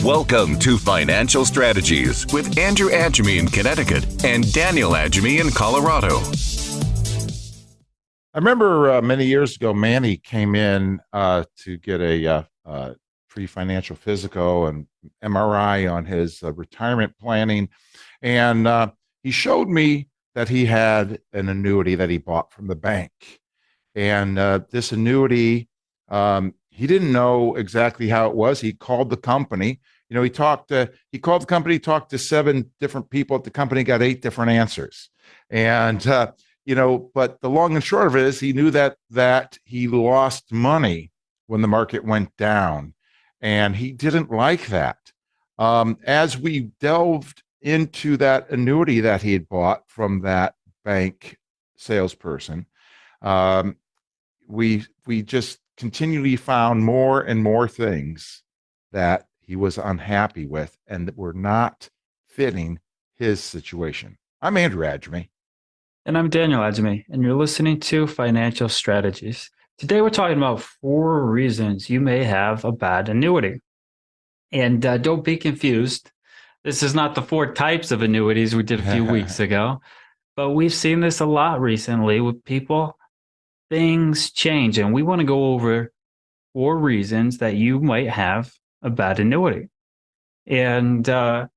Welcome to Financial Strategies with Andrew Adjemi in Connecticut and Daniel Adjemi in Colorado. I remember many years ago, Manny came in to get a free financial physical and MRI on his retirement planning. And he showed me that he had an annuity that he bought from the bank. And this annuity, he didn't know exactly how it was. He called the company. He called the company, talked to 7 different people at the company, got 8 different answers. And but the long and short of it is he knew that he lost money when the market went down, and he didn't like that. As we delved into that annuity that he had bought from that bank salesperson, we just continually found more and more things that he was unhappy with and that were not fitting his situation. I'm Andrew Adjemi. And I'm Daniel Adjemi, and you're listening to Financial Strategies. Today, we're talking about 4 reasons you may have a bad annuity. And don't be confused. This is not the 4 types of annuities we did a few weeks ago, but we've seen this a lot recently with people. Things change, and we want to go over 4 reasons that you might have a bad annuity. And that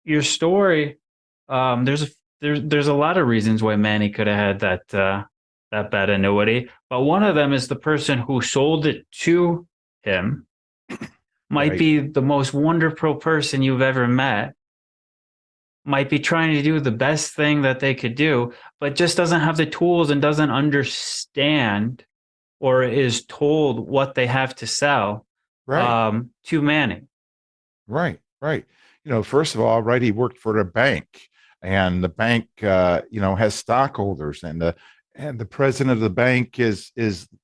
your story, there's a lot of reasons why Manny could have had that bad annuity, but one of them is the person who sold it to him might be the most wonderful person you've ever met, might be trying to do the best thing that they could do, but just doesn't have the tools and doesn't understand or is told what they have to sell to Manny. Right. First of all, he worked for the bank. And the bank, has stockholders, and the president of the bank is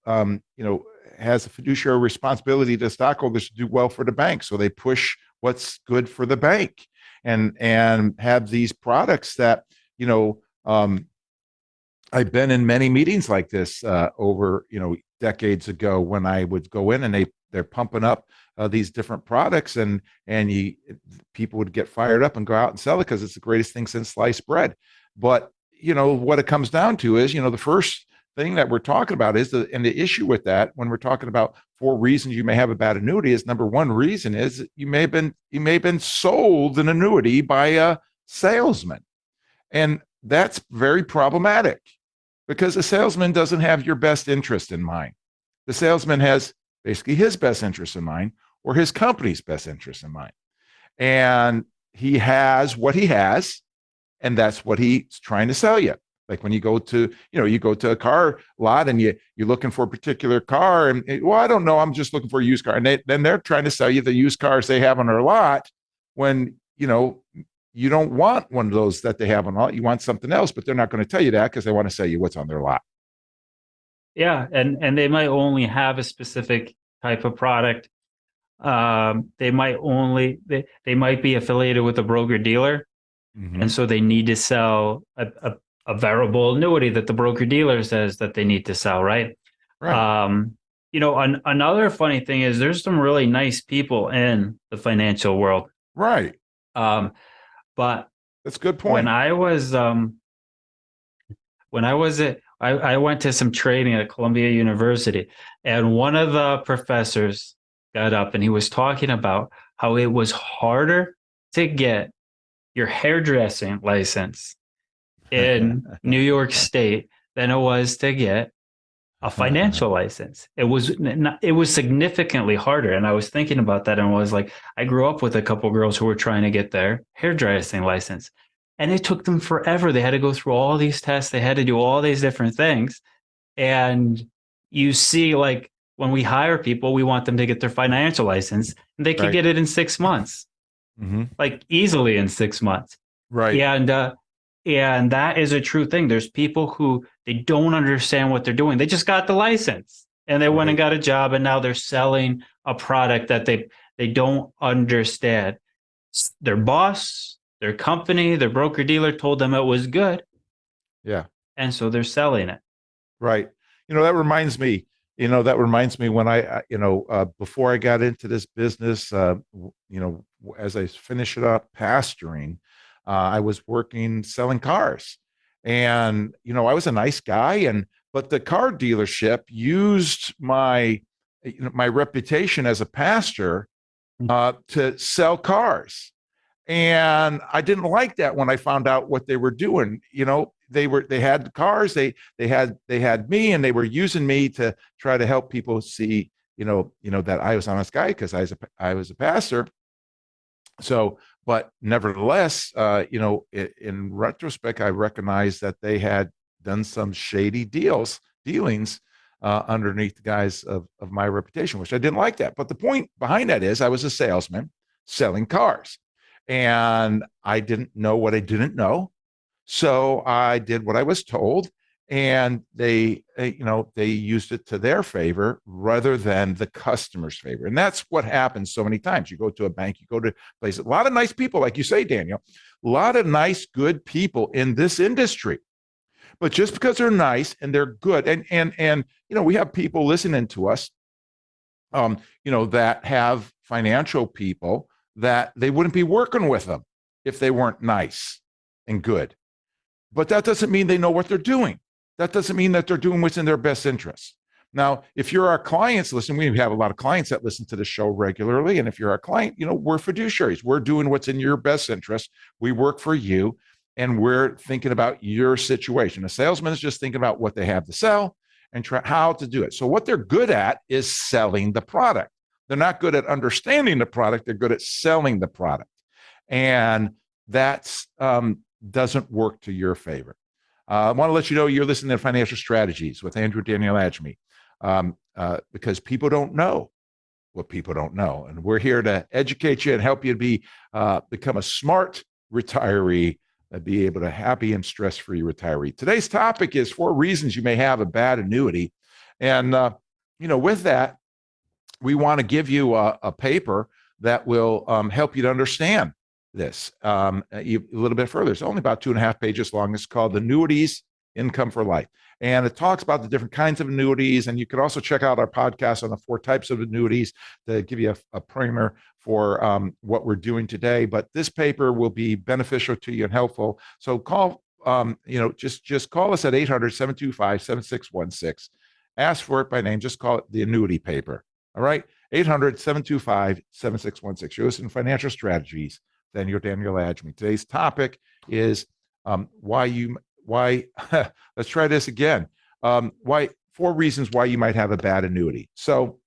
has a fiduciary responsibility to stockholders to do well for the bank. So they push what's good for the bank, and have these products that I've been in many meetings like this over decades ago when I would go in and they're pumping up these different products, and people would get fired up and go out and sell it because it's the greatest thing since sliced bread. But what it comes down to is the first thing that we're talking about is the issue with that when we're talking about 4 reasons you may have a bad annuity is number 1 reason is you may have been sold an annuity by a salesman, and that's very problematic because a salesman doesn't have your best interest in mind. The salesman has basically his best interest in mind or his company's best interest in mind. And he has what he has, and that's what he's trying to sell you. Like when you go to a car lot and you're looking for a particular car, and I don't know, I'm just looking for a used car. And then they're trying to sell you the used cars they have on their lot when, you don't want one of those that they have on lot. You want something else, but they're not going to tell you that because they want to sell you what's on their lot. Yeah, and they might only have a specific type of product. They might be affiliated with a broker dealer, and so they need to sell a variable annuity that the broker dealer says that they need to sell, right? Another funny thing is there's some really nice people in the financial world, right? But that's a good point. I went to some training at Columbia University, and one of the professors got up and he was talking about how it was harder to get your hairdressing license in New York State than it was to get a financial license. It was significantly harder. And I was thinking about that, and I was like, I grew up with a couple girls who were trying to get their hairdressing license, and it took them forever. They had to go through all these tests. They had to do all these different things. And you see, like, when we hire people, we want them to get their financial license, and they could get it in 6 months, like easily in 6 months. Right. And that is a true thing. There's people who they don't understand what they're doing. They just got the license and they went and got a job, and now they're selling a product that they don't understand. Their boss, their company, their broker dealer told them it was good. Yeah. And so they're selling it. Right. That reminds me, That reminds me when before I got into this business, as I finished it up pastoring, I was working selling cars. And, I was a nice guy, but the car dealership used my reputation as a pastor to sell cars. And I didn't like that when I found out what they were doing. They had cars, they had me, and they were using me to try to help people see, that I was an honest guy because I was a pastor. So, but nevertheless, in retrospect, I recognized that they had done some shady dealings underneath the guise of my reputation, which I didn't like that. But the point behind that is I was a salesman selling cars, and I didn't know what I didn't know. So I did what I was told, and they used it to their favor rather than the customer's favor. And that's what happens so many times. You go to a bank, you go to places, a lot of nice people, like you say, Daniel, a lot of nice, good people in this industry. But just because they're nice and they're good, and we have people listening to us, that have financial people that they wouldn't be working with them if they weren't nice and good. But that doesn't mean they know what they're doing. That doesn't mean that they're doing what's in their best interest. Now, if you're our clients, listen, we have a lot of clients that listen to the show regularly. And if you're our client, we're fiduciaries. We're doing what's in your best interest. We work for you, and we're thinking about your situation. A salesman is just thinking about what they have to sell and how to do it. So what they're good at is selling the product. They're not good at understanding the product. They're good at selling the product. And that's doesn't work to your favor. I want to let you know you're listening to Financial Strategies with Andrew Daniel Adjemi, because people don't know what people don't know. And we're here to educate you and help you become a smart retiree, be able to happy and stress-free retiree. Today's topic is 4 reasons you may have a bad annuity. And, with that, we want to give you a paper that will help you to understand this a little bit further. It's only about 2.5 pages long. It's called Annuities, Income for Life. And it talks about the different kinds of annuities. And you can also check out our podcast on the 4 types of annuities to give you a primer for what we're doing today. But this paper will be beneficial to you and helpful. So call, just call us at 800-725-7616. Ask for it by name. Just call it the annuity paper. All right. 800-725-7616. You're listening to Financial Strategies. Then you're Daniel Adjemi. Today's topic is why let's try this again. 4 reasons why you might have a bad annuity. So,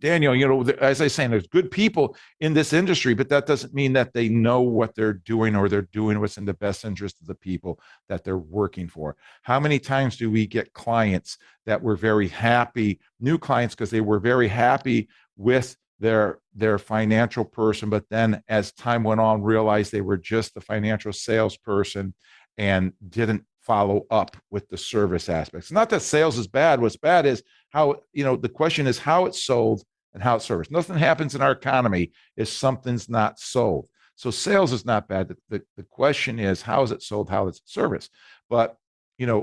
Daniel, as I was saying, there's good people in this industry, but that doesn't mean that they know what they're doing or they're doing what's in the best interest of the people that they're working for. How many times do we get clients that were very happy, new clients, because they were very happy with their financial person, but then as time went on, realized they were just the financial salesperson and didn't follow up with the service aspects. Not that sales is bad. What's bad is how, the question is how it's sold and how it's serviced. Nothing happens in our economy if something's not sold. So sales is not bad. The question is, how is it sold? How is it serviced? But,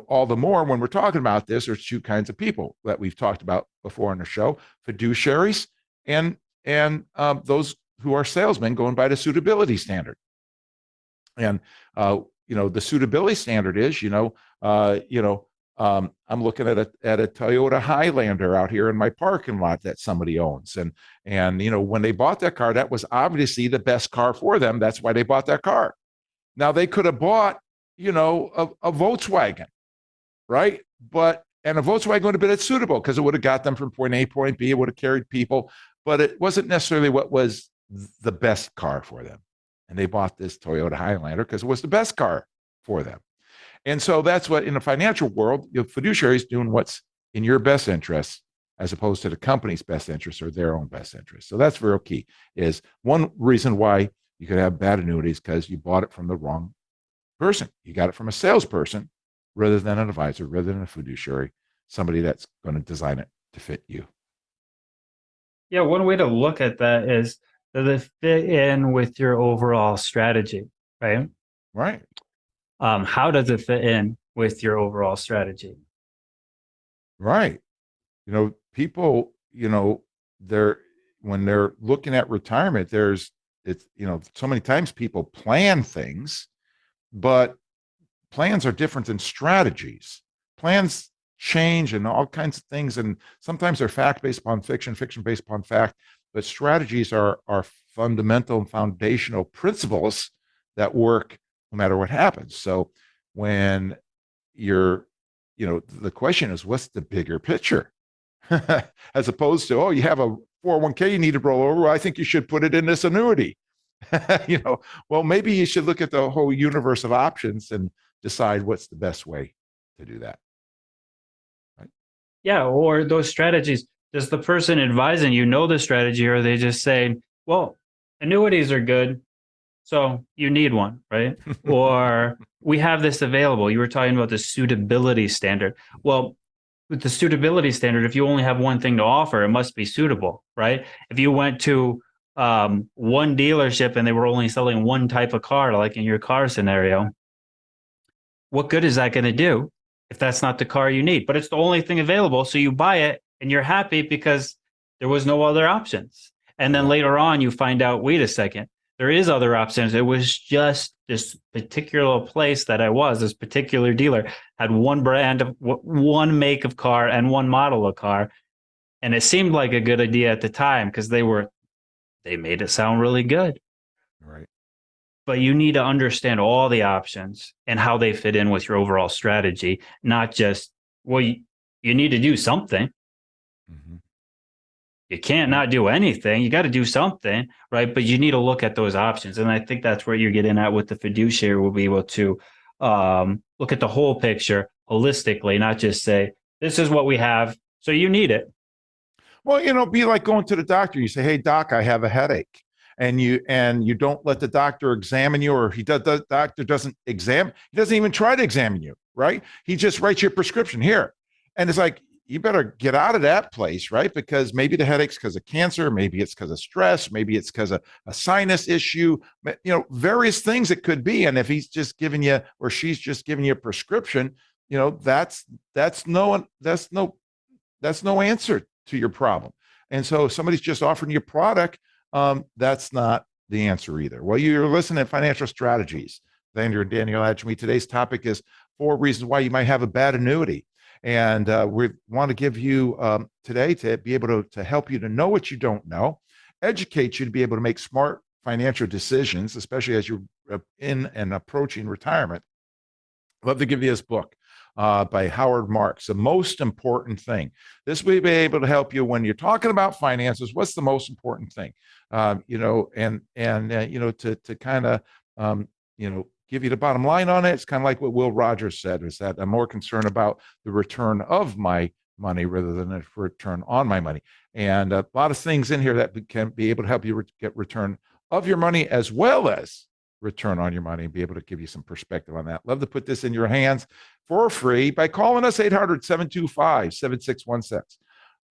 all the more when we're talking about this, there's 2 kinds of people that we've talked about before on the show: fiduciaries and those who are salesmen going by the suitability standard. And the suitability standard is, I'm looking at a Toyota Highlander out here in my parking lot that somebody owns, and when they bought that car, that was obviously the best car for them. That's why they bought that car. Now they could have bought, a Volkswagen, right? And a Volkswagen would have been suitable because it would have got them from point A to point B. It would have carried people, but it wasn't necessarily what was the best car for them. And they bought this Toyota Highlander because it was the best car for them. And so that's what, in the financial world, fiduciaries doing what's in your best interest as opposed to the company's best interest or their own best interest. So that's real key. Is one reason why you could have bad annuities because you bought it from the wrong person. You got it from a salesperson rather than an advisor, rather than a fiduciary, somebody that's going to design it to fit you. Yeah, one way to look at that is, does it fit in with your overall strategy, right? Right. How does it fit in with your overall strategy? Right. People, they're when they're looking at retirement, so many times people plan things, but plans are different than strategies. Plans change and all kinds of things, and sometimes they're fact based upon fiction, fiction based upon fact. But strategies are fundamental and foundational principles that work no matter what happens. So when you're, the question is, what's the bigger picture? As opposed to, oh, you have a 401k you need to roll over. Well, I think you should put it in this annuity. Well, maybe you should look at the whole universe of options and decide what's the best way to do that. Right? Yeah, or those strategies. Does the person advising you know the strategy, or are they just saying, well, annuities are good, so you need one, right? Or we have this available. You were talking about the suitability standard. Well, with the suitability standard, if you only have one thing to offer, it must be suitable, right? If you went to one dealership and they were only selling one type of car, like in your car scenario, what good is that going to do if that's not the car you need? But it's the only thing available. So you buy it and you're happy because there was no other options. And then later on, you find out, wait a second, there is other options. It was just this particular place that this particular dealer had one brand of one make of car and one model of car. And it seemed like a good idea at the time because they made it sound really good. Right. But you need to understand all the options and how they fit in with your overall strategy, not just, well, you need to do something. Mm-hmm. You can't not do anything. You got to do something, right? But you need to look at those options. And I think that's where you're getting at with the fiduciary. We'll be able to look at the whole picture holistically, not just say, this is what we have, so you need it. Well, be like going to the doctor. You say, "Hey, doc, I have a headache," and you don't let the doctor examine you, or the doctor doesn't examine. He doesn't even try to examine you, right? He just writes you a prescription here, and it's like, you better get out of that place, right? Because maybe the headache's because of cancer, maybe it's because of stress, maybe it's because of a sinus issue, various things it could be. And if he's just giving you, or she's just giving you a prescription, that's no answer to your problem. And so if somebody's just offering you a product, that's not the answer either. Well, you're listening to Financial Strategies with Andrew and Daniel Adjemi. Today's topic is 4 reasons why you might have a bad annuity. And we want to give you today to be able to help you to know what you don't know, educate you to be able to make smart financial decisions, especially as you're in and approaching retirement. I'd love to give you this book by Howard Marks, The Most Important Thing. This will be able to help you when you're talking about finances. What's the most important thing? To kind of, give you the bottom line on it. It's kind of like what Will Rogers said, is that I'm more concerned about the return of my money rather than the return on my money. And a lot of things in here that can be able to help you get return of your money as well as return on your money, and be able to give you some perspective on that. Love to put this in your hands for free by calling us 800-725-7616.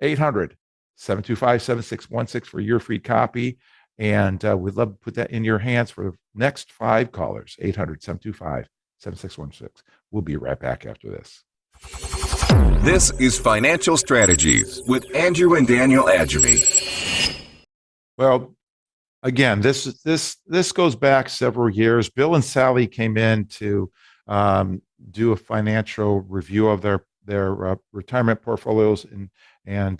800-725-7616 for your free copy. And we'd love to put that in your hands for the next 5 callers, 800-725-7616. We'll be right back after this. This is Financial Strategies with Andrew and Daniel Adjemi. Well, again, this goes back several years. Bill and Sally came in to do a financial review of their retirement portfolios and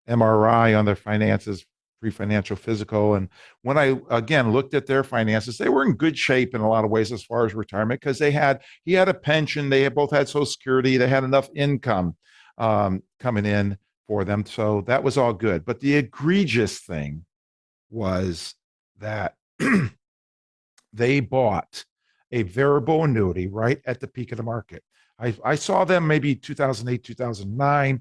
MRI on their finances, pre-financial physical. And when I again looked at their finances, they were in good shape in a lot of ways as far as retirement, because he had a pension, they both had Social Security, they had enough income coming in for them, so that was all good. But the egregious thing was that they bought a variable annuity right at the peak of the market. I saw them maybe 2008, 2009,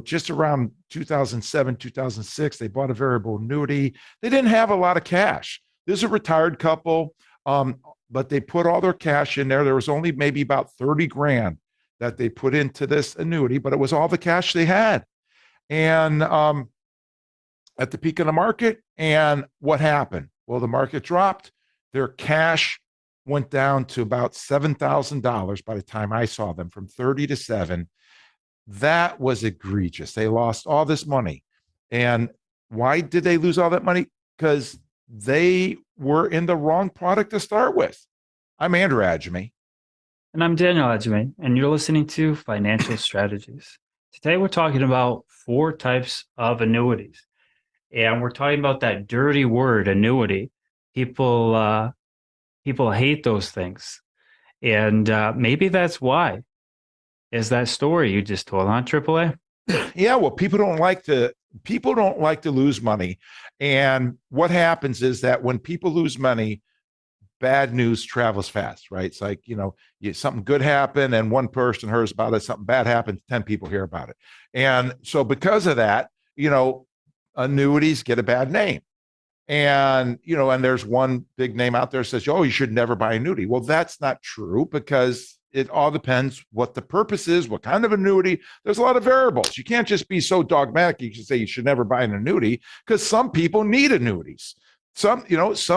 just around 2007, 2006, they bought a variable annuity. They didn't have a lot of cash. This is a retired couple, but they put all their cash in there. There was only maybe about 30 grand that they put into this annuity, but it was all the cash they had. And at the peak of the market, and what happened? Well, the market dropped. Their cash went down to about $7,000 by the time I saw them, from 30 to 7. That was egregious. They lost all this money. And why did they lose all that money? Because they were in the wrong product to start with. I'm Andrew Adjemi. And I'm Daniel Adjemi, and you're listening to Financial Strategies. Today, we're talking about 4 types of annuities. And we're talking about that dirty word, annuity. People hate those things. And maybe that's why. Is that story you just told on AAA? Yeah, well, people don't like to lose money. And what happens is that when people lose money, bad news travels fast, right? It's like, something good happened and one person hears about it, something bad happened, 10 people hear about it. And so because of that, annuities get a bad name. And there's one big name out there that says, oh, you should never buy annuity. Well, that's not true, because it all depends what the purpose is, what kind of annuity. There's a lot of variables. You can't just be so dogmatic. You can say you should never buy an annuity, because some people need annuities. Some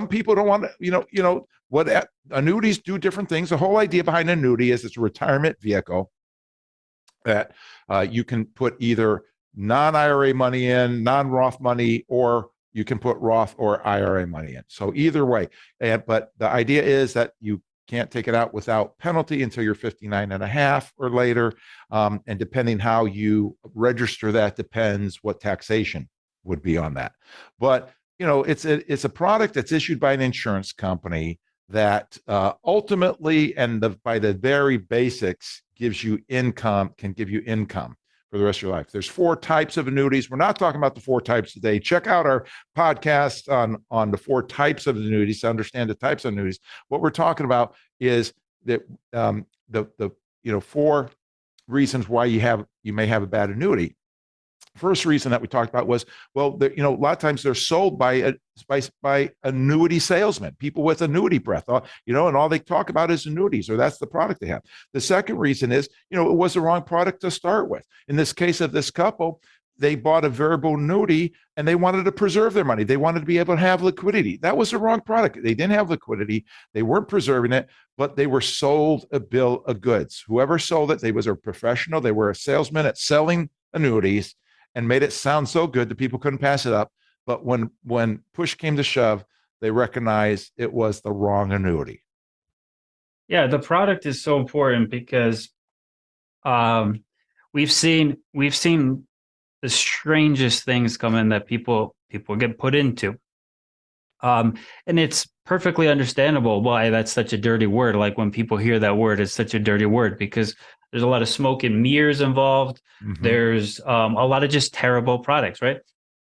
people don't want to, what annuities do different things. The whole idea behind an annuity is it's a retirement vehicle that you can put either non-IRA money in, non-Roth money, or you can put Roth or IRA money in. So either way, but the idea is that you can't take it out without penalty until you're 59 and a half or later. And depending how you register that depends what taxation would be on that. But, it's a product that's issued by an insurance company that ultimately, and by the very basics, can give you income for the rest of your life. There's 4 types of annuities. We're not talking about the 4 types today. Check out our podcast on the 4 types of annuities to understand the types of annuities. What we're talking about is that the 4 reasons why you may have a bad annuity. First reason that we talked about was, well, a lot of times they're sold by annuity salesmen, people with annuity breath, and all they talk about is annuities, or that's the product they have. The second reason is, it was the wrong product to start with. In this case of this couple, they bought a variable annuity and they wanted to preserve their money. They wanted to be able to have liquidity. That was the wrong product. They didn't have liquidity. They weren't preserving it, but they were sold a bill of goods. Whoever sold it, they was a professional. They were a salesman at selling annuities, and made it sound so good that people couldn't pass it up. But when push came to shove, they recognized it was the wrong annuity. Yeah, the product is so important because we've seen the strangest things come in that people get put into. And it's perfectly understandable why that's such a dirty word. Like when people hear that word, it's such a dirty word because there's a lot of smoke and mirrors involved. Mm-hmm. There's a lot of just terrible products, right?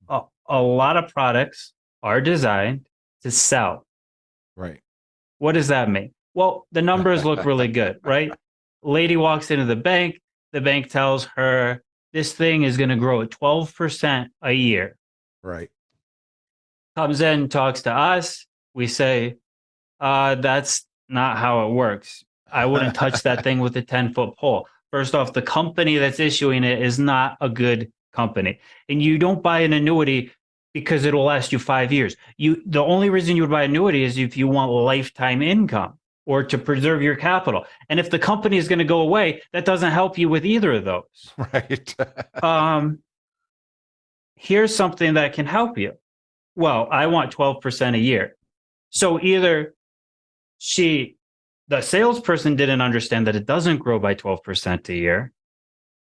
A lot of products are designed to sell. Right. What does that mean? Well, the numbers look really good, right? Lady walks into the bank tells her this thing is going to grow at 12% a year. Right. Comes in, talks to us. We say, that's not how it works. I wouldn't touch that thing with a 10-foot pole. First off, the company that's issuing it is not a good company. And you don't buy an annuity because it'll last you 5 years. The only reason you would buy an annuity is if you want lifetime income or to preserve your capital. And if the company is going to go away, that doesn't help you with either of those. Right. Here's something that can help you. Well, I want 12% a year. So either the salesperson didn't understand that it doesn't grow by 12% a year,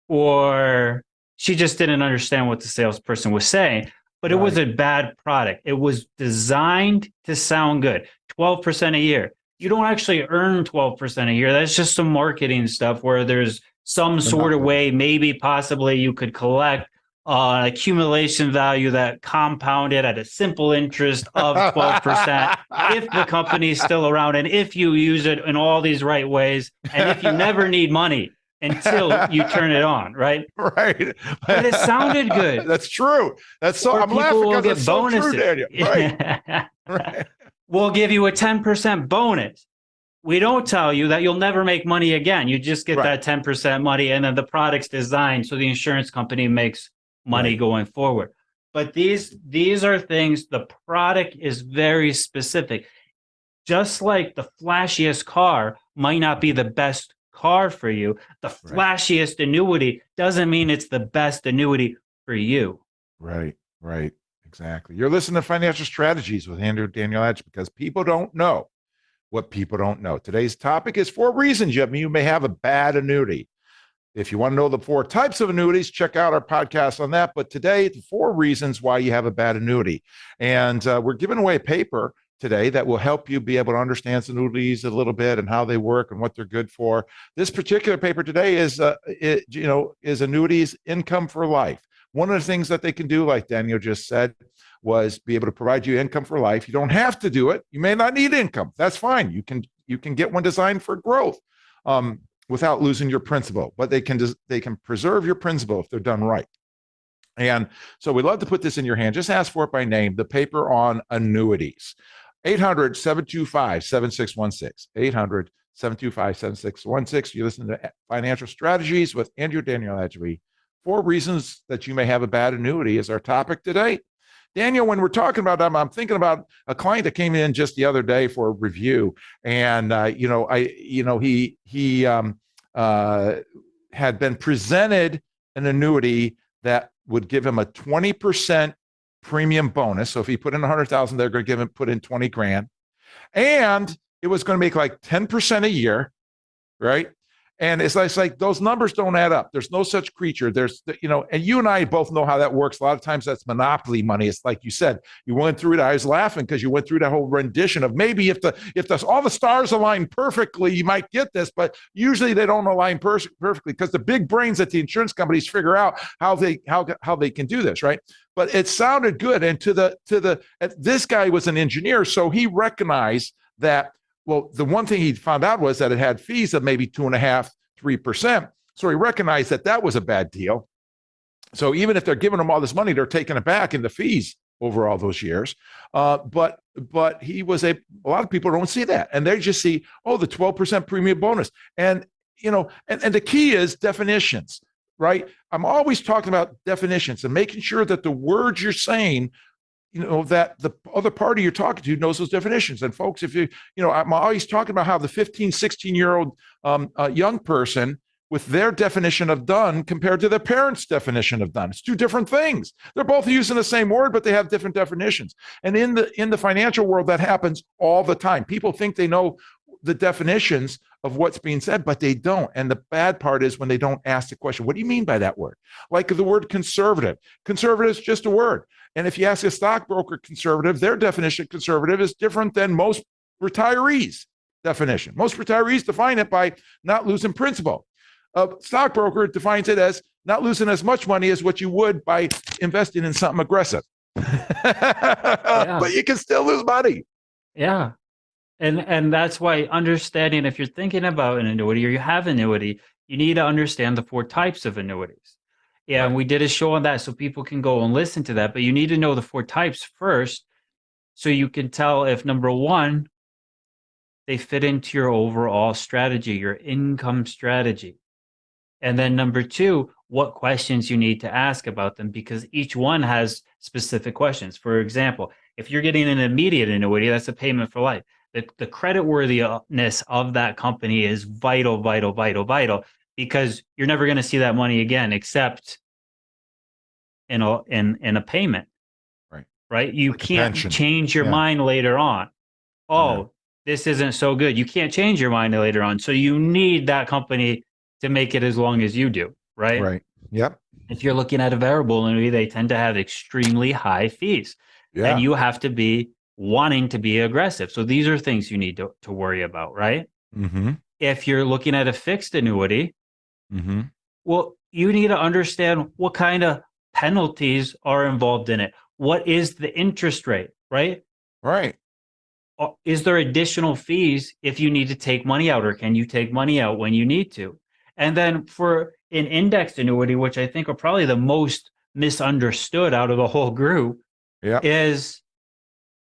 or she just didn't understand what the salesperson was saying, but it was a bad product. It was designed to sound good. 12% a year. You don't actually earn 12% a year. That's just some marketing stuff where there's some sort of way, maybe possibly you could collect accumulation value that compounded at a simple interest of 12% if the company is still around and if you use it in all these right ways and if you never need money until you turn it on, right? Right. But it sounded good. That's true. That's so. Or I'm laughing because get it's bonuses. So true, Daniel. Right. Right. We'll give you a 10% bonus. We don't tell you that you'll never make money again. You just get that 10% money, and then the product's designed so the insurance company makes money going forward. But these are things, the product is very specific. Just like the flashiest car might not be the best car for you. The flashiest annuity doesn't mean it's the best annuity for you. Right. Exactly. You're listening to Financial Strategies with Andrew Daniel Edge, because people don't know what people don't know. Today's topic is 4 reasons you may have a bad annuity. If you want to know the 4 types of annuities, check out our podcast on that. But today, the 4 reasons why you have a bad annuity. And we're giving away a paper today that will help you be able to understand annuities a little bit and how they work and what they're good for. This particular paper today is annuities income for life. One of the things that they can do, like Daniel just said, was be able to provide you income for life. You don't have to do it. You may not need income. That's fine. You can get one designed for growth without losing your principal, but they can preserve your principal if they're done right. And so we'd love to put this in your hand. Just ask for it by name, the paper on annuities. 800-725-7616. 800-725-7616. You listen to Financial Strategies with Andrew Daniel Edgery. 4 reasons that you may have a bad annuity is our topic today. Daniel, when we're talking about them, I'm thinking about a client that came in just the other day for a review, and he had been presented an annuity that would give him a 20% premium bonus. So if he put in 100,000, they're going to put in 20 grand, and it was going to make like 10% a year, right? And it's like those numbers don't add up. There's no such creature. And you and I both know how that works. A lot of times that's monopoly money. It's like you said, you went through it. I was laughing because you went through that whole rendition of maybe if all the stars align perfectly, you might get this, but usually they don't align perfectly because the big brains at the insurance companies figure out how they can do this, right? But it sounded good. And this guy was an engineer, so he recognized that. Well, the one thing he found out was that it had fees of maybe 2.5%, 3%. So he recognized that was a bad deal. So even if they're giving him all this money, they're taking it back in the fees over all those years. But he was a lot of people don't see that, and they just see, oh, the 12% premium bonus, and the key is definitions, right? I'm always talking about definitions and making sure that the words you're saying, that the other party you're talking to knows those definitions. And folks, I'm always talking about how the 15, 16-year-old young person with their definition of done compared to their parents' definition of done. It's 2 different things. They're both using the same word, but they have different definitions. And in the financial world, that happens all the time. People think they know the definitions of what's being said, but they don't. And the bad part is when they don't ask the question, what do you mean by that word? Like the word conservative. Conservative is just a word. And if you ask a stockbroker conservative, their definition of conservative is different than most retirees' definition. Most retirees define it by not losing principal. A stockbroker defines it as not losing as much money as what you would by investing in something aggressive. But you can still lose money. Yeah. And that's why understanding, if you're thinking about an annuity or you have annuity, you need to understand the 4 types of annuities. Yeah, right. And we did a show on that, so people can go and listen to that. But you need to know the 4 types first, so you can tell if, number 1, they fit into your overall strategy, your income strategy. And then number 2, what questions you need to ask about them, because each one has specific questions. For example, if you're getting an immediate annuity, that's a payment for life. The creditworthiness of that company is vital, because you're never going to see that money again, except in a payment. Right? You like can't change your mind later on. Oh, this isn't so good. You can't change your mind later on. So you need that company to make it as long as you do. Right? Right. Yep. If you're looking at a variable annuity, they tend to have extremely high fees. Yeah. And you have to be wanting to be aggressive. So these are things you need to worry about, right? Mm-hmm. If you're looking at a fixed annuity, well, you need to understand what kind of penalties are involved in it. What is the interest rate, right? Right. Is there additional fees if you need to take money out, or can you take money out when you need to? And then for an indexed annuity, which I think are probably the most misunderstood out of the whole group, is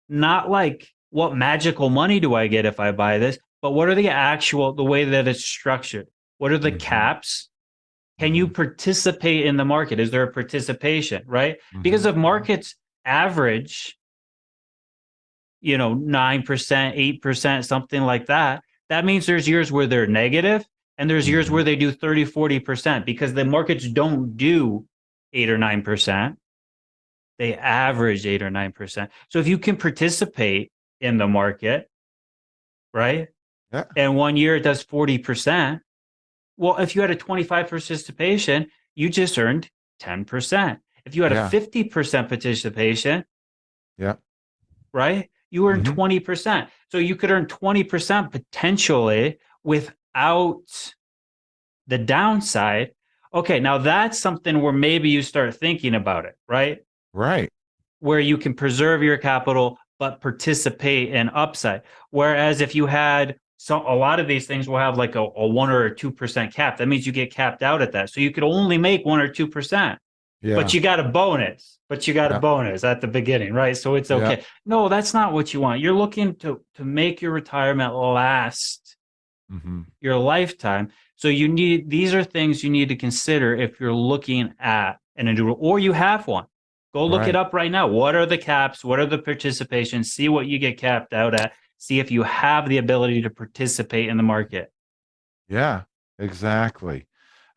not like, what magical money do I get if I buy this, but what are the way that it's structured? What are the caps? Can you participate in the market? Is there a participation, right? Because if markets average, 9%, 8%, something like that, that means there's years where they're negative, And there's years where they do 30, 40% because the markets don't do 8 or 9%. They average 8 or 9%. So if you can participate in the market, right? Yeah. And 1 year it does 40%. Well, if you had a 25 participation, you just earned 10%. If you had a 50% participation, Yeah. right? You earn 20%. So you could earn 20% potentially without the downside. Okay, now that's something where maybe you start thinking about it, right? Right. Where you can preserve your capital but participate in upside. Whereas if you had a lot of these things will have like a 1 or a 2% cap. That means you get capped out at that. So you could only make 1 or 2%. Yeah. But you got a bonus. But you got a Yeah. bonus at the beginning, right? So it's okay. Yeah. No, that's not what you want. You're looking to make your retirement last your lifetime. So these are things you need to consider if you're looking at an individual or you have one. Go look it Right. up right now. What are the caps? What are the participations? See what you get capped out at. See if you have the ability to participate in the market. Yeah, exactly.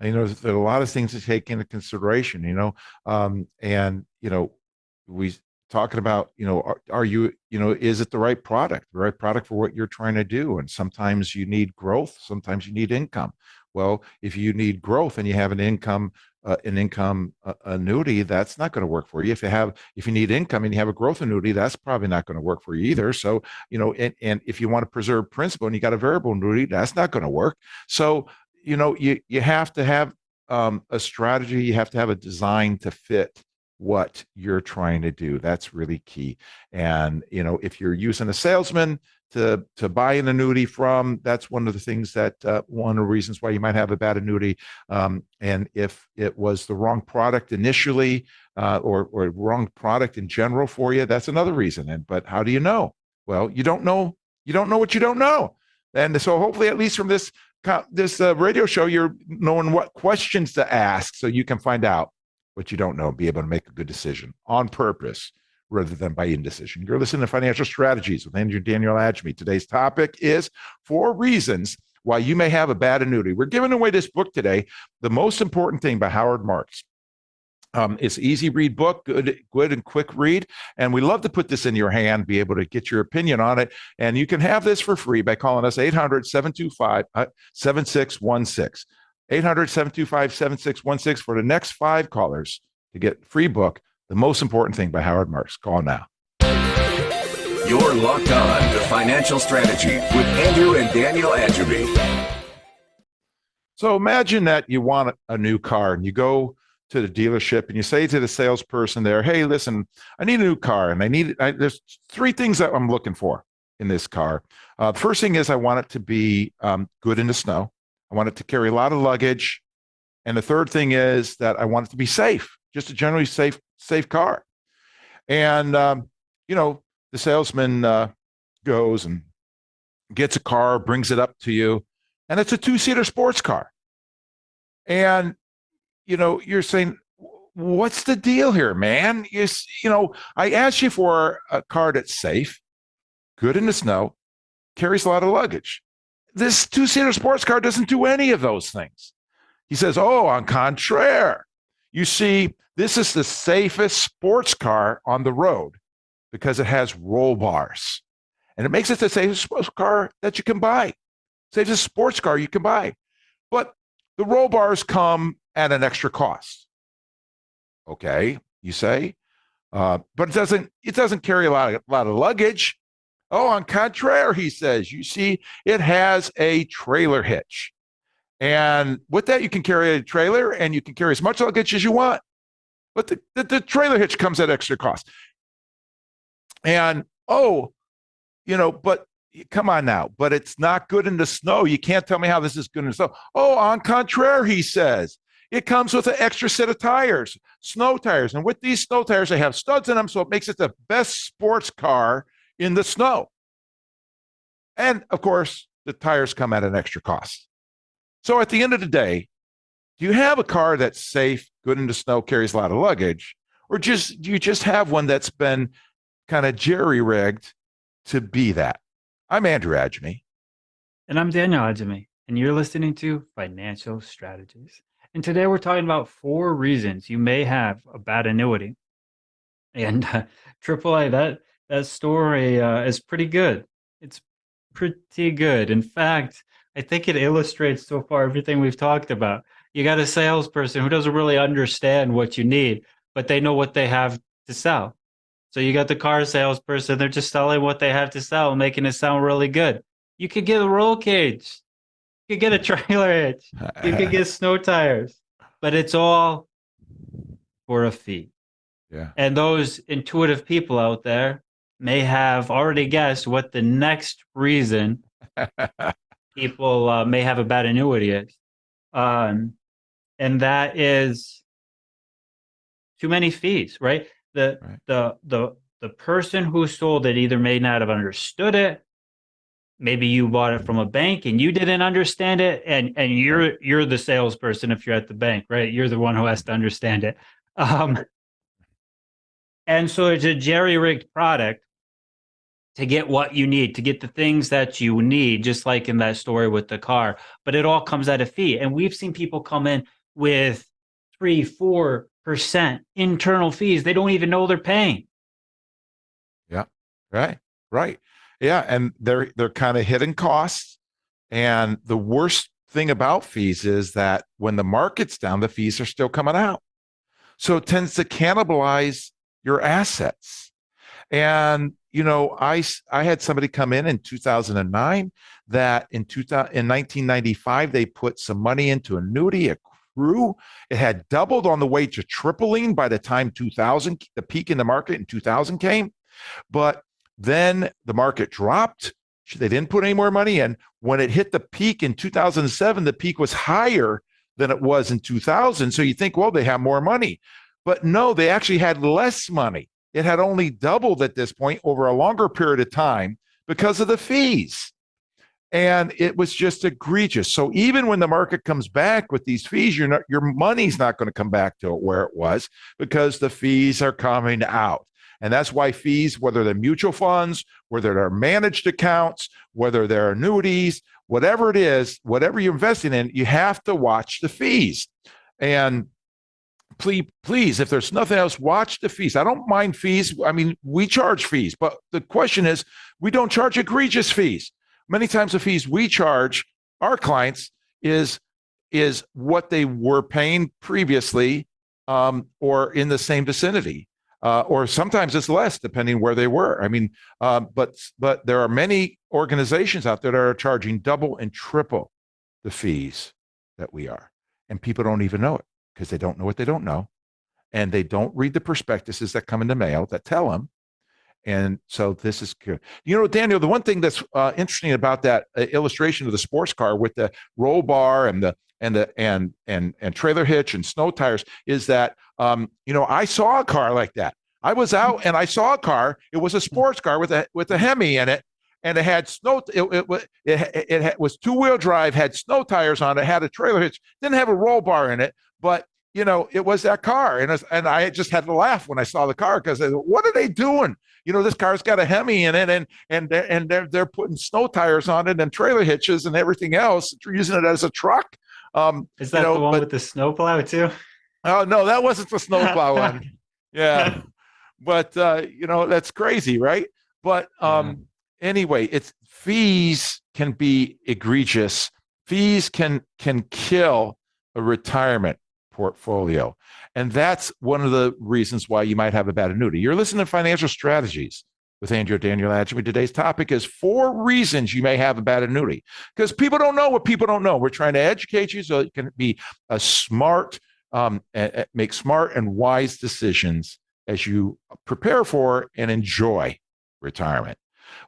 There are a lot of things to take into consideration, and, we talking about, are you, is it the right product for what you're trying to do? And sometimes you need growth, sometimes you need income. Well, if you need growth and you have an income annuity, that's not going to work for you. If you need income and you have a growth annuity, that's probably not going to work for you either. So, and if you want to preserve principal and you got a variable annuity, that's not going to work. So, you have to have a strategy. You have to have a design to fit what you're trying to do. That's really key. And, if you're using a salesman to buy an annuity from, that's one of the things that one of the reasons why you might have a bad annuity. And if it was the wrong product initially, or wrong product in general for you, that's another reason. But how do you know? Well, you don't know. You don't know what you don't know. And so hopefully, at least from this radio show, you're knowing what questions to ask so you can find out what you don't know and be able to make a good decision on purpose rather than by indecision. You're listening to Financial Strategies with Andrew Daniel Adjemi. Today's topic is 4 reasons why you may have a bad annuity. We're giving away this book today, The Most Important Thing by Howard Marks. It's an easy read book, good and quick read. And we love to put this in your hand, be able to get your opinion on it. And you can have this for free by calling us 800-725-7616. 800-725-7616 for the next 5 callers to get free book, The Most Important Thing by Howard Marks. Call now. You're locked on to Financial Strategy with Andrew and Daniel Adjemi. So imagine that you want a new car and you go to the dealership and you say to the salesperson there, hey, listen, I need a new car and there's 3 things that I'm looking for in this car. The first thing is I want it to be good in the snow. I want it to carry a lot of luggage. And the third thing is that I want it to be safe, just a generally safe car. And, the salesman goes and gets a car, brings it up to you, and it's a 2-seater sports car. And, you're saying, what's the deal here, man? I asked you for a car that's safe, good in the snow, carries a lot of luggage. This 2-seater sports car doesn't do any of those things. He says, oh, en contraire. You see, this is the safest sports car on the road because it has roll bars. And it makes it the safest sports car that you can buy. Safest sports car you can buy. But the roll bars come at an extra cost. Okay, you say. But it doesn't carry a lot of luggage. Oh, en contraire, he says. You see, it has a trailer hitch. And with that, you can carry a trailer and you can carry as much luggage as you want. But the trailer hitch comes at extra cost. And, but come on now, but it's not good in the snow. You can't tell me how this is good in the snow. Oh, en contraire, he says. It comes with an extra set of tires, snow tires. And with these snow tires, they have studs in them, so it makes it the best sports car in the snow. And, of course, the tires come at an extra cost. So at the end of the day, do you have a car that's safe, good in the snow, carries a lot of luggage, or do you just have one that's been kind of jerry-rigged to be that? I'm Andrew Adjemi. And I'm Daniel Adjemi. and you're listening to Financial Strategies. And today we're talking about 4 reasons you may have a bad annuity. And AAA, that story is pretty good. It's pretty good. In fact, I think it illustrates so far everything we've talked about. You got a salesperson who doesn't really understand what you need, but they know what they have to sell. So you got the car salesperson, they're just selling what they have to sell, making it sound really good. You could get a roll cage, you could get a trailer hitch, you could get snow tires, but it's all for a fee. Yeah. And those intuitive people out there may have already guessed what the next reason people may have a bad annuity is. And that is too many fees, right? The Right. the person who sold it either may not have understood it. Maybe you bought it from a bank and you didn't understand it, and you're the salesperson if you're at the bank, right? You're the one who has to understand it. And so it's a jerry-rigged product to get what you need, to get the things that you need, just like in that story with the car. But it all comes at a fee. And we've seen people come in with 3-4% internal fees. They don't even know they're paying. Yeah. Right. Right. Yeah. And they're kind of hidden costs. And the worst thing about fees is that when the market's down, the fees are still coming out. So it tends to cannibalize your assets. And I had somebody come in 2009 that in 1995 they put some money into annuity. It grew. It had doubled on the way to tripling by the time 2000, the peak in the market in 2000 came. But then the market dropped. They didn't put any more money in. When it hit the peak in 2007, the peak was higher than it was in 2000. So you think, well, they have more money. But no, they actually had less money. It had only doubled at this point over a longer period of time because of the fees. And it was just egregious. So even when the market comes back with these fees, your money's not going to come back to where it was because the fees are coming out. And that's why fees, whether they're mutual funds, whether they're managed accounts, whether they're annuities, whatever it is, whatever you're investing in, you have to watch the fees. And please, if there's nothing else, watch the fees. I don't mind fees. I mean, we charge fees, but the question is, we don't charge egregious fees. Many times the fees we charge our clients is what they were paying previously, or in the same vicinity. Or sometimes it's less, depending where they were. I mean, but there are many organizations out there that are charging double and triple the fees that we are, and people don't even know it because they don't know what they don't know, and they don't read the prospectuses that come in the mail that tell them. And so this is good. Daniel, the one thing that's interesting about that illustration of the sports car with the roll bar and the trailer hitch and snow tires is that I saw a car like that. I was out and I saw a car. It was a sports car with a Hemi in it, and it had snow. It was 2-wheel drive, had snow tires on it, had a trailer hitch, didn't have a roll bar in it, but it was that car, and I just had to laugh when I saw the car because what are they doing? This car's got a Hemi in it, and they're putting snow tires on it and trailer hitches and everything else, using it as a truck. Is that the one with the snowplow too? Oh no, that wasn't the snowplow one. Yeah, but that's crazy, right? But anyway, it's fees can be egregious. Fees can kill a retirement portfolio. And that's one of the reasons why you might have a bad annuity. You're listening to Financial Strategies with Andrew Daniel Adjemi. Today's topic is 4 reasons you may have a bad annuity, because people don't know what people don't know. We're trying to educate you so you can be a smart, make smart and wise decisions as you prepare for and enjoy retirement.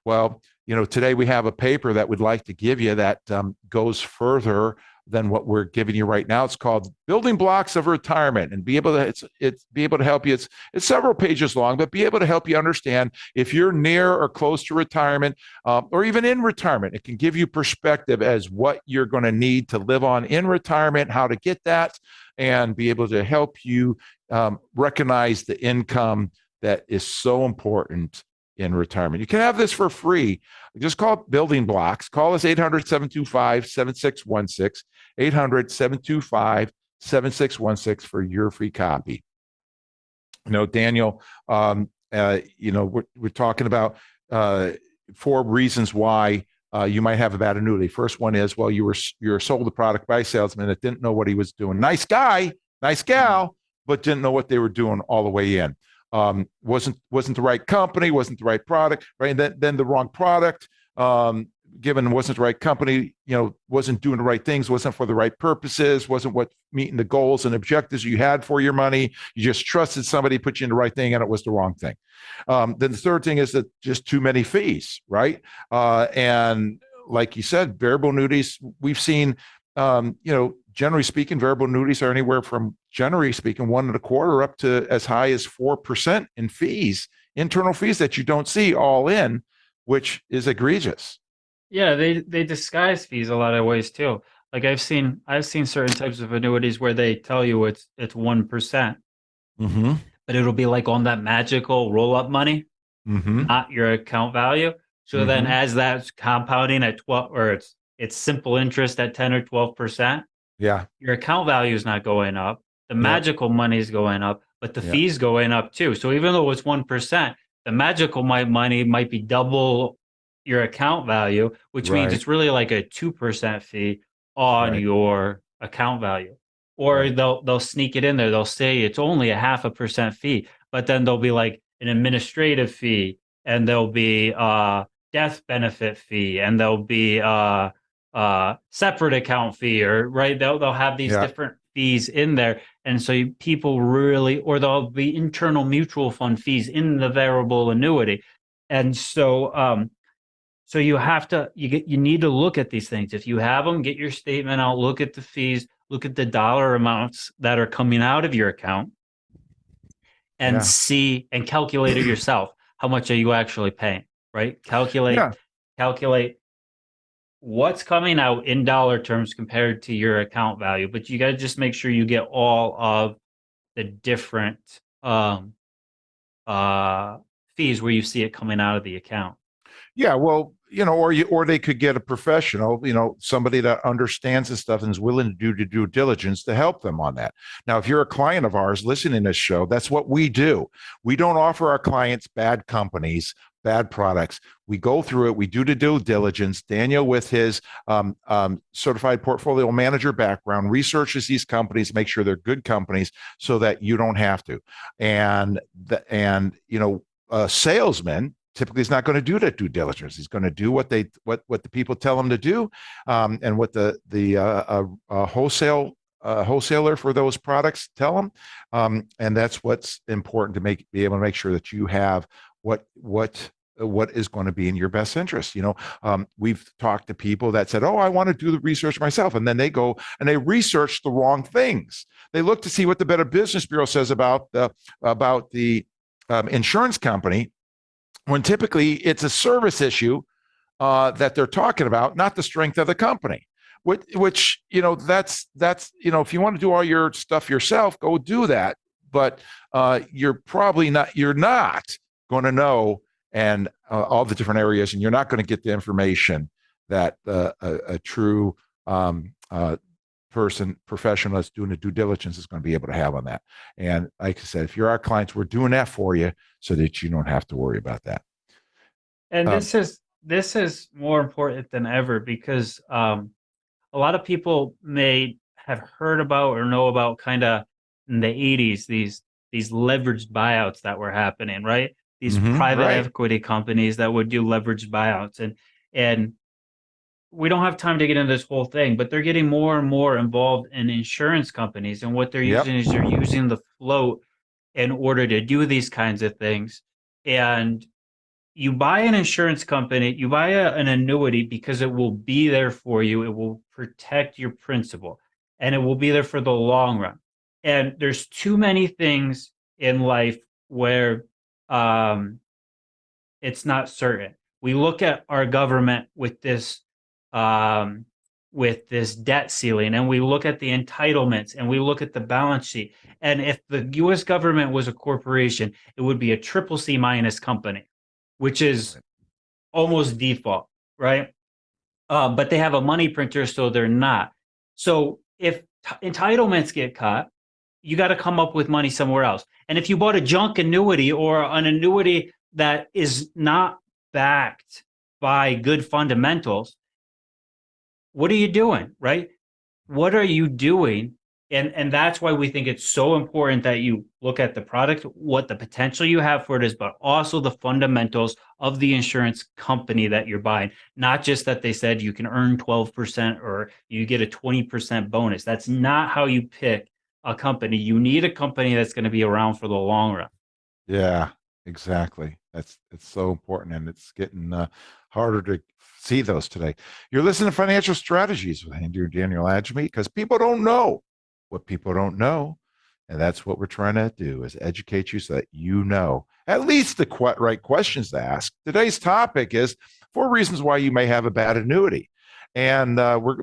Well, today we have a paper that we'd like to give you that goes further than what we're giving you right now. It's called Building Blocks of Retirement, and be able to help you. It's several pages long, but be able to help you understand if you're near or close to retirement, or even in retirement. It can give you perspective as what you're going to need to live on in retirement, how to get that, and be able to help you recognize the income that is so important in retirement. You can have this for free. Just call it Building Blocks. Call us 800-725-7616, 800-725-7616 for your free copy. Daniel, we're talking about 4 reasons why you might have a bad annuity. First one is, well, you were sold the product by a salesman that didn't know what he was doing. Nice guy, nice gal, but didn't know what they were doing all the way in. Wasn't the right company, wasn't the right product, right? And then the wrong product, given wasn't the right company, wasn't doing the right things, wasn't for the right purposes, wasn't what meeting the goals and objectives you had for your money. You just trusted somebody, put you in the right thing, and it was the wrong thing. Then the third thing is that just too many fees, right? And like you said, variable annuities, we've seen, generally speaking, variable annuities are anywhere from, generally speaking, 1.25% up to as high as 4% in fees, internal fees that you don't see all in, which is egregious. Yeah, they disguise fees a lot of ways too. Like I've seen certain types of annuities where they tell you it's 1%, Mm-hmm. but it'll be like on that magical roll up money, Mm-hmm. not your account value. So then Mm-hmm. as that's compounding at 12, or it's simple interest at 10 or 12%, Yeah. your account value is not going up. The Yep. magical money is going up, but the Yeah. fees going up too. So even though it's 1%, the magical money might be double your account value, which means Right. it's really like a 2% fee on Right. your account value. Or Right. they'll sneak it in there. They'll say it's only a 0.5% fee, but then there'll be like an administrative fee, and there'll be a death benefit fee, and there'll be separate account fee, or right, they'll have these Yeah. different fees in there, and so people really, or there'll be internal mutual fund fees in the variable annuity, and so you need to look at these things. If you have them, get your statement out, look at the fees, look at the dollar amounts that are coming out of your account, and Yeah. see and calculate it yourself. How much are you actually paying? Right? Yeah. Calculate what's coming out in dollar terms compared to your account value, but you got to just make sure you get all of the different um, uh, fees where you see it coming out of the account. Yeah, well, or they could get a professional, somebody that understands this stuff and is willing to do due diligence to help them on that. Now, if you're a client of ours listening to this show, that's what we do. We don't offer our clients bad companies, bad products. We go through it. We do the due diligence. Daniel, with his certified portfolio manager background, researches these companies, make sure they're good companies, so that you don't have to. And a salesman typically is not going to do that due diligence. He's going to do what the people tell him to do, and what the wholesaler for those products tell him, and that's what's important to be able to make sure that you have what is going to be in your best interest. We've talked to people that said, "Oh, I want to do the research myself," and then they go and they research the wrong things. They look to see what the Better Business Bureau says about the insurance company, when typically it's a service issue that they're talking about, not the strength of the company. Which that's if you want to do all your stuff yourself, go do that. But you're not going to know and all the different areas, and you're not going to get the information that a true professional that's doing the due diligence is going to be able to have on that. And like I said, if you're our clients, we're doing that for you so that you don't have to worry about that. And Um, this is more important than ever, because a lot of people may have heard about or know about, kind of in the 80s, these leveraged buyouts that were happening, right? These private right. equity companies that would do leveraged buyouts, and we don't have time to get into this whole thing, but they're getting more and more involved in insurance companies, and what they're Yep. using is they're using the float in order to do these kinds of things. And you buy an insurance company, you buy an annuity because it will be there for you. It will protect your principal, and it will be there for the long run. And there's too many things in life where it's not certain. We look at our government um, with this debt ceiling, and we look at the entitlements, and we look at the balance sheet. And if the U.S. government was a corporation, it would be a triple C minus company. which is almost default, right? But they have a money printer, so they're not. So if entitlements get cut, you got to come up with money somewhere else. And if you bought a junk annuity or an annuity that is not backed by good fundamentals, what are you doing, right? What are you doing? And that's why we think it's so important that you look at the product, what the potential you have for it is, but also the fundamentals of the insurance company that you're buying. Not just that they said you can earn 12% or you get a 20% bonus. That's not how you pick a company. You need a company that's going to be around for the long run. Yeah, exactly. It's so important, and it's getting harder to see those today. You're listening to Financial Strategies with Andrew Daniel Adjemi, because people don't know what people don't know, and that's what we're trying to do, is educate you so that you know at least the right questions to ask. Today's topic is 4 reasons why you may have a bad annuity. And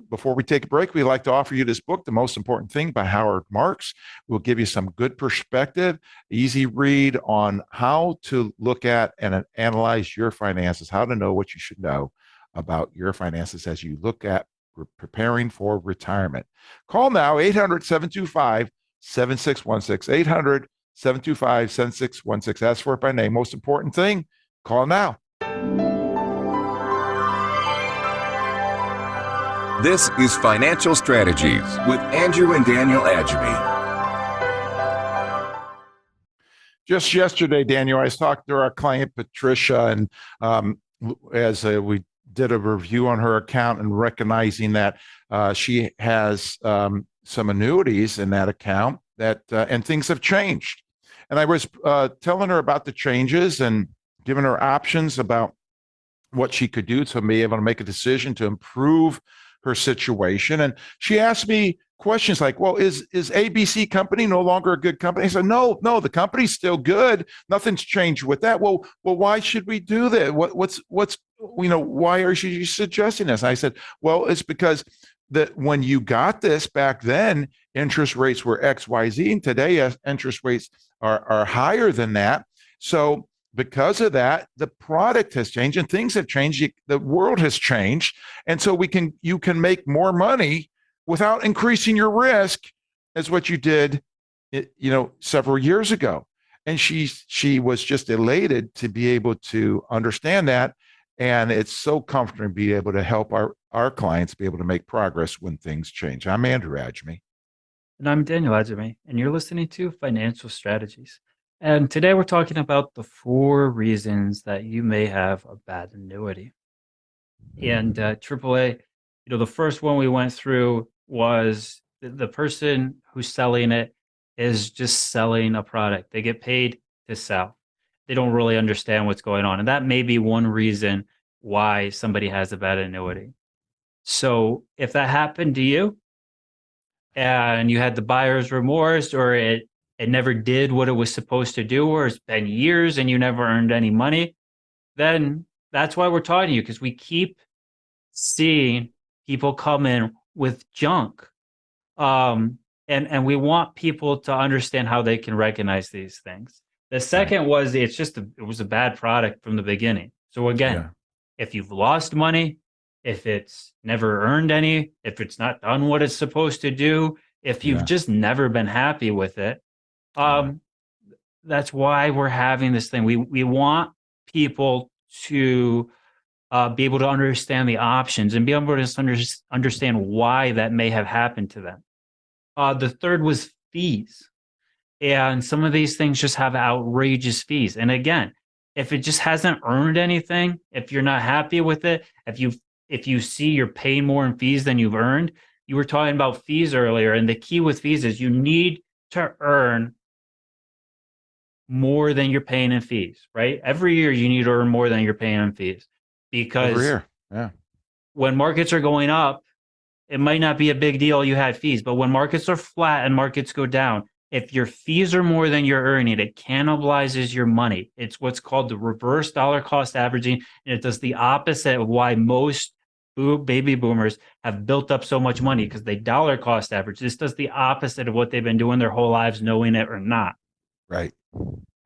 before we take a break, we'd like to offer you this book, The Most Important Thing by Howard Marks. We'll give you some good perspective, easy read on how to look at and analyze your finances, how to know what you should know about your finances as you look at preparing for retirement. Call now, 800-725-7616, 800-725-7616. Ask for it by name. Most important thing, call now. This is Financial Strategies with Andrew and Daniel Adjemi. Just yesterday, Daniel, I was talking to our client, Patricia, and as we did a review on her account and recognizing that she has some annuities in that account and things have changed. And I was telling her about the changes and giving her options about what she could do to be able to make a decision to improve her situation. And she asked me questions like, well, is ABC company no longer a good company? I said, no, the company's still good. Nothing's changed with that. Well, why should we do that? What's why are you suggesting this? I said, well, it's because that when you got this back then, interest rates were XYZ, and today interest rates are higher than that. So because of that, the product has changed and things have changed. The world has changed. And so you can make more money without increasing your risk as what you did, several years ago. And she was just elated to be able to understand that. And it's so comforting to be able to help our clients be able to make progress when things change. I'm Andrew Adjemi. And I'm Daniel Adjemi, and you're listening to Financial Strategies. And today we're talking about the 4 reasons that you may have a bad annuity. And AAA, the first one we went through was the person who's selling it is just selling a product. They get paid to sell. They don't really understand what's going on. And that may be one reason why somebody has a bad annuity. So if that happened to you and you had the buyer's remorse, or it never did what it was supposed to do, or it's been years and you never earned any money, then that's why we're talking to you, because we keep seeing people come in with junk. And we want people to understand how they can recognize these things. The second was it was a bad product from the beginning. So again, if you've lost money, if it's never earned any, if it's not done what it's supposed to do, if you've just never been happy with it, that's why we're having this thing. We want people to be able to understand the options and be able to understand why that may have happened to them. The third was fees. And some of these things just have outrageous fees. And again, if it just hasn't earned anything, if you're not happy with it, if you see you're paying more in fees than you've earned, you were talking about fees earlier. And the key with fees is you need to earn more than you're paying in fees, right? Every year you need to earn more than you're paying in fees, because when markets are going up, it might not be a big deal you had fees, but when markets are flat and markets go down, if your fees are more than you're earning, it cannibalizes your money. It's what's called the reverse dollar cost averaging, and it does the opposite of why most baby boomers have built up so much money, because they dollar cost average. This does the opposite of what they've been doing their whole lives, knowing it or not. Right.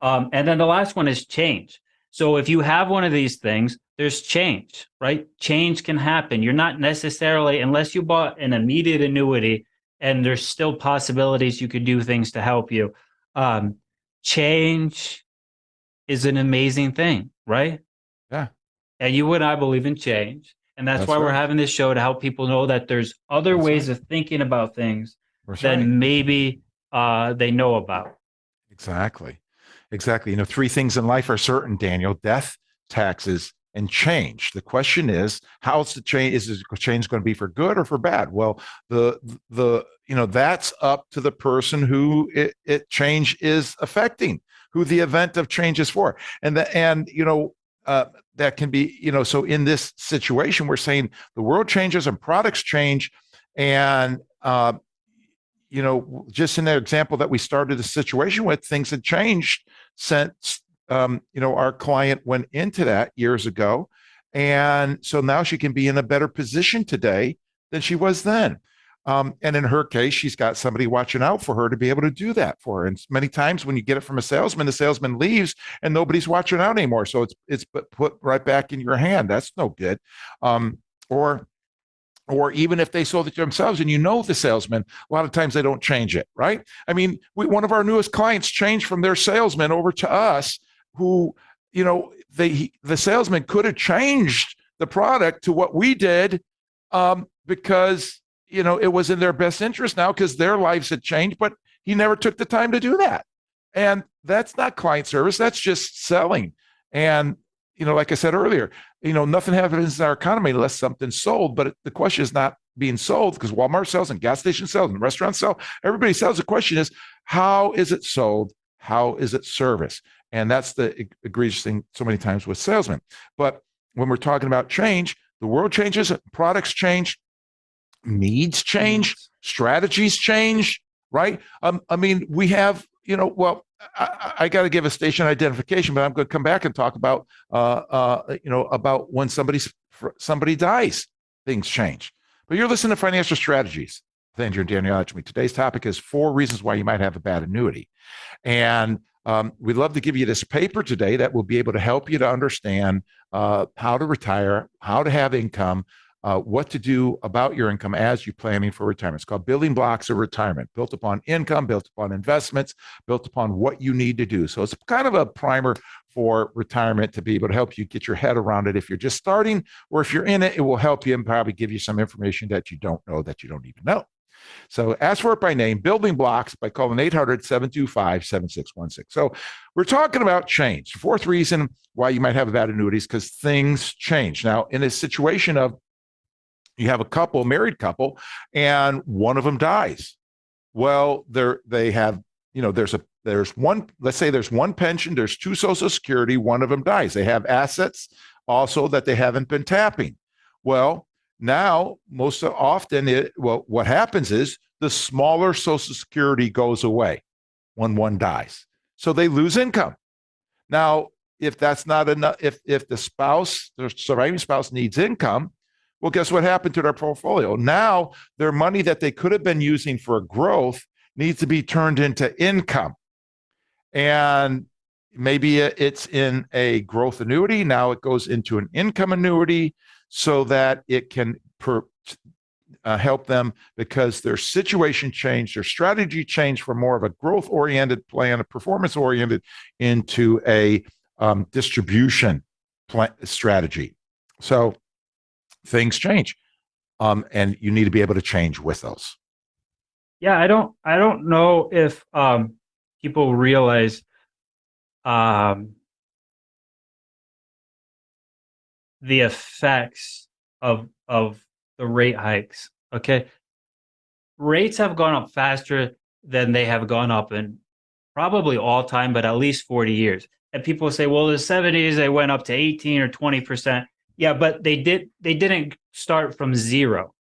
And then the last one is change. So if you have one of these things, there's change, right? Change can happen. You're not necessarily, unless you bought an immediate annuity, and there's still possibilities you could do things to help you. Change is an amazing thing, right? Yeah, And you and I believe in change. And that's that's why we're right. having this show, to help people know that there's other That's ways right. of thinking about things That's right. than maybe they know about. Exactly. Exactly. Three things in life are certain, Daniel: death, taxes, and change. The question is, how's the change? Is the change going to be for good or for bad? Well, that's up to the person who it change is affecting, who the event of change is for. And that can be, so in this situation, we're saying the world changes and products change. And just in the example that we started the situation with, things had changed since our client went into that years ago, and so now she can be in a better position today than she was then. And in her case, she's got somebody watching out for her to be able to do that for her. And many times when you get it from a salesman, the salesman leaves and nobody's watching out anymore. So it's put right back in your hand. That's no good. Or or even if they sold it to themselves, and the salesman, a lot of times they don't change it, right? I mean, one of our newest clients changed from their salesman over to us, who, the salesman could have changed the product to what we did, because, it was in their best interest now because their lives had changed, but he never took the time to do that. And that's not client service. That's just selling. And, like I said earlier, nothing happens in our economy unless something's sold. But the question is not being sold, because Walmart sells and gas stations sell and restaurants sell. Everybody sells. The question is, how is it sold? How is it serviced? And that's the egregious thing so many times with salesmen. But when we're talking about change, the world changes, products change, needs change, strategies change, right? I mean, we have, I got to give a station identification, but I'm going to come back and talk about, about when somebody dies, things change. But you're listening to Financial Strategies with Andrew and Daniel Adjemi. Today's topic is 4 reasons why you might have a bad annuity. And we'd love to give you this paper today that will be able to help you to understand how to retire, how to have income, what to do about your income as you're planning for retirement. It's called Building Blocks of Retirement, built upon income, built upon investments, built upon what you need to do. So it's kind of a primer for retirement to be able to help you get your head around it. If you're just starting, or if you're in it, it will help you and probably give you some information that you don't know, that you don't even know. So ask for it by name, Building Blocks, by calling 800-725-7616. So we're talking about change. Fourth reason why you might have a bad annuity is because things change. Now, in a situation of, you have a married couple, and one of them dies. Well, they have, there's one, let's say there's one pension, there's 2 Social Security, one of them dies. They have assets also that they haven't been tapping. Well, now, most often, what happens is the smaller Social Security goes away when one dies. So they lose income. Now, if that's not enough, if the surviving spouse needs income, well, guess what happened to their portfolio? Now, their money that they could have been using for growth needs to be turned into income. And maybe it's in a growth annuity. Now it goes into an income annuity so that it can help them, because their situation changed, their strategy changed from more of a growth-oriented plan, a performance-oriented, into a distribution plan strategy. So things change, and you need to be able to change with those. Yeah, I don't know if people realize the effects of the rate hikes. Okay, rates have gone up faster than they have gone up in probably all time, but at least 40 years. And people say, well, the 70s they went up to 18 or 20%. Yeah, but they didn't start from zero.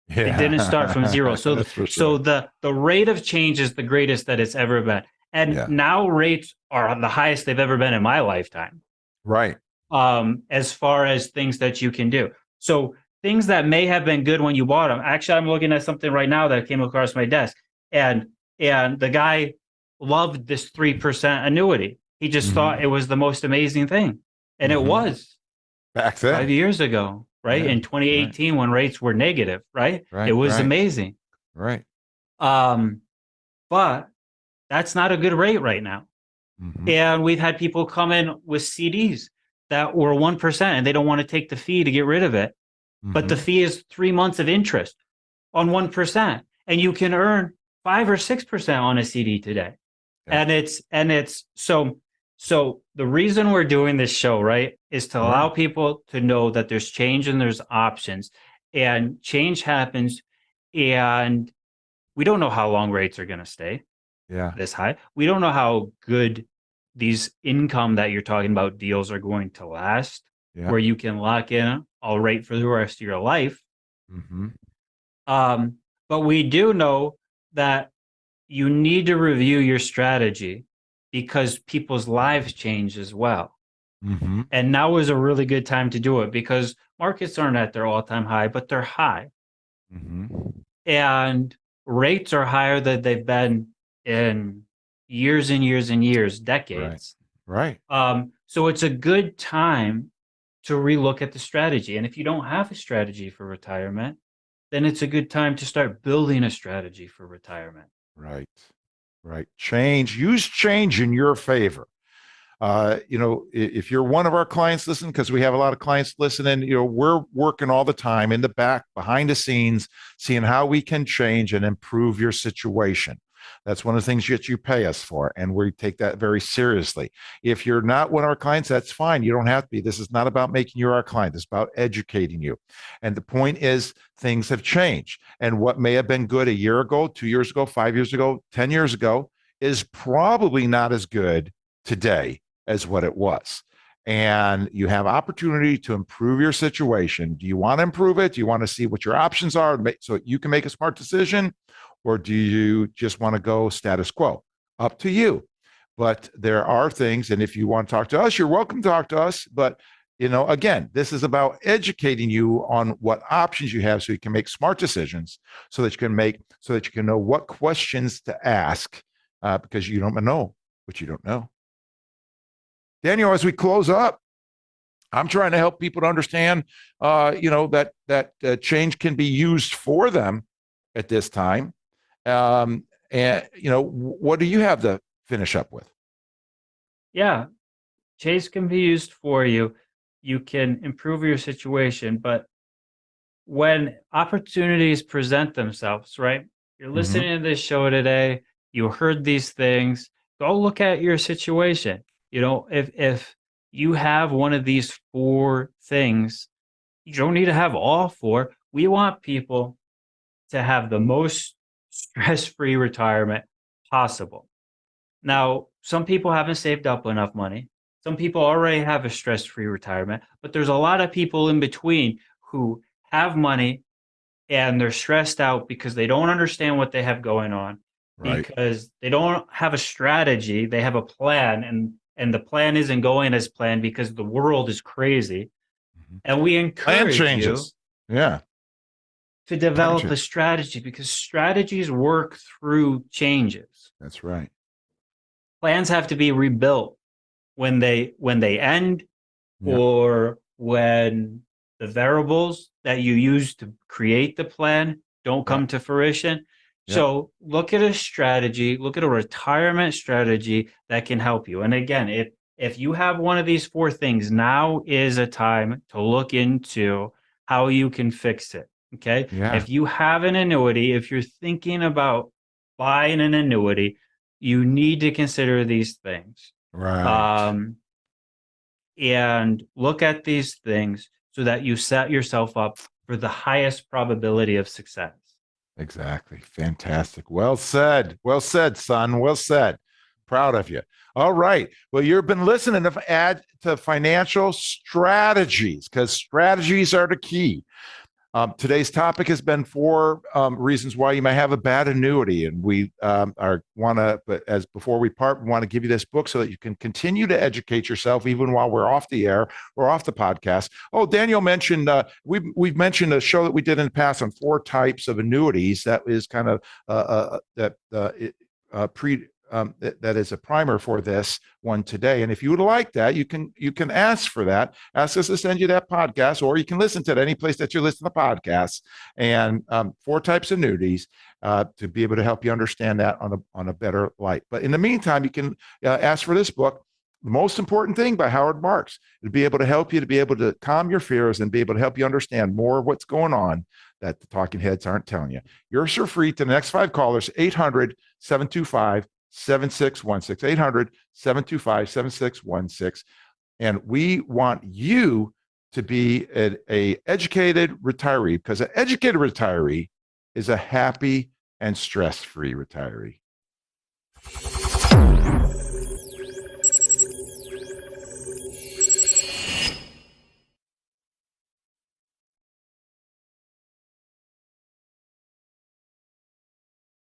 Yeah. They didn't start from zero. So That's for sure. So the rate of change is the greatest that it's ever been. And now rates are the highest they've ever been in my lifetime. Right. As far as things that you can do. So things that may have been good when you bought them. Actually, I'm looking at something right now that came across my desk. And the guy loved this 3% annuity. He just thought it was the most amazing thing. And it was back 5 years ago, right? Yeah, In 2018, when rates were negative, right? It was amazing. right. But that's not a good rate right now. And we've had people come in with CDs that were 1% and they don't want to take the fee to get rid of it. But the fee is 3 months of interest on 1%. And you can earn 5 or 6% on a CD today. Yeah. And it's so the reason we're doing this show, right, is to allow people to know that there's change and there's options. And change happens, and we don't know how long rates are going to stay this high. We don't know how good these income that you're talking about deals are going to last, where you can lock in a rate for the rest of your life. But we do know that you need to review your strategy because people's lives change as well. And now is a really good time to do it because markets aren't at their all-time high, but they're high. And rates are higher than they've been in years and years and years, decades. Right. So it's a good time to relook at the strategy. And if you don't have a strategy for retirement, then it's a good time to start building a strategy for retirement. Right. Use change in your favor. If you're one of our clients, listen, because we have a lot of clients listening, we're working all the time in the back, behind the scenes, seeing how we can change and improve your situation. That's one of the things that you pay us for, and we take that very seriously. If you're not one of our clients, that's fine. You don't have to be. This is not about making you our client. It's about educating you. And the point is, things have changed. And what may have been good a year ago, 2 years ago, 5 years ago, 10 years ago is probably not as good today as what it was. And you have opportunity to improve your situation. Do you want to improve it? Do you want to see what your options are so you can make a smart decision? Or do you just want to go status quo? Up to you. But there are things, and if you want to talk to us, you're welcome to talk to us. But again, this is about educating you on what options you have so you can make smart decisions, so that you can know what questions to ask, because you don't know what you don't know. Daniel, as we close up, I'm trying to help people to understand, that change can be used for them at this time. And what do you have to finish up with? Yeah, change can be used for you. You can improve your situation, but when opportunities present themselves, right? You're listening to this show today, you heard these things, go look at your situation. If you have one of these 4 things, you don't need to have all 4. We want people to have the most stress-free retirement possible. Now, some people haven't saved up enough money. Some people already have a stress-free retirement, but there's a lot of people in between who have money and they're stressed out because they don't understand what they have going on, because they don't have a strategy. They have a plan, and the plan isn't going as planned because the world is crazy. And we encourage you to develop a strategy, because strategies work through changes. That's right. Plans have to be rebuilt when they end, or when the variables that you use to create the plan don't come to fruition. So look at a strategy, look at a retirement strategy that can help you. And again, if you have one of these 4 things, now is a time to look into how you can fix it. Okay. If you have an annuity, if you're thinking about buying an annuity, you need to consider these things. And look at these things so that you set yourself up for the highest probability of success. Exactly. Fantastic. Well said. Well said, son. Well said. Proud of you. All right. Well, you've been listening to Financial Strategies, because strategies are the key. Today's topic has been 4 reasons why you may have a bad annuity, and we before we part, we want to give you this book so that you can continue to educate yourself even while we're off the air or off the podcast. Oh, Daniel mentioned we've mentioned a show that we did in the past on 4 types of annuities. That is kind of that is a primer for this one today. And if you would like that, you can ask for that. Ask us to send you that podcast, or you can listen to it any place that you listen to podcasts. And 4 types of annuities to be able to help you understand that on a better light. But in the meantime, you can ask for this book, The Most Important Thing by Howard Marks, to be able to help you to be able to calm your fears and be able to help you understand more of what's going on that the talking heads aren't telling you. Yours are free to the next 5 callers, 800-725-7616, 800-725-7616. And we want you to be a educated retiree, because an educated retiree is a happy and stress-free retiree.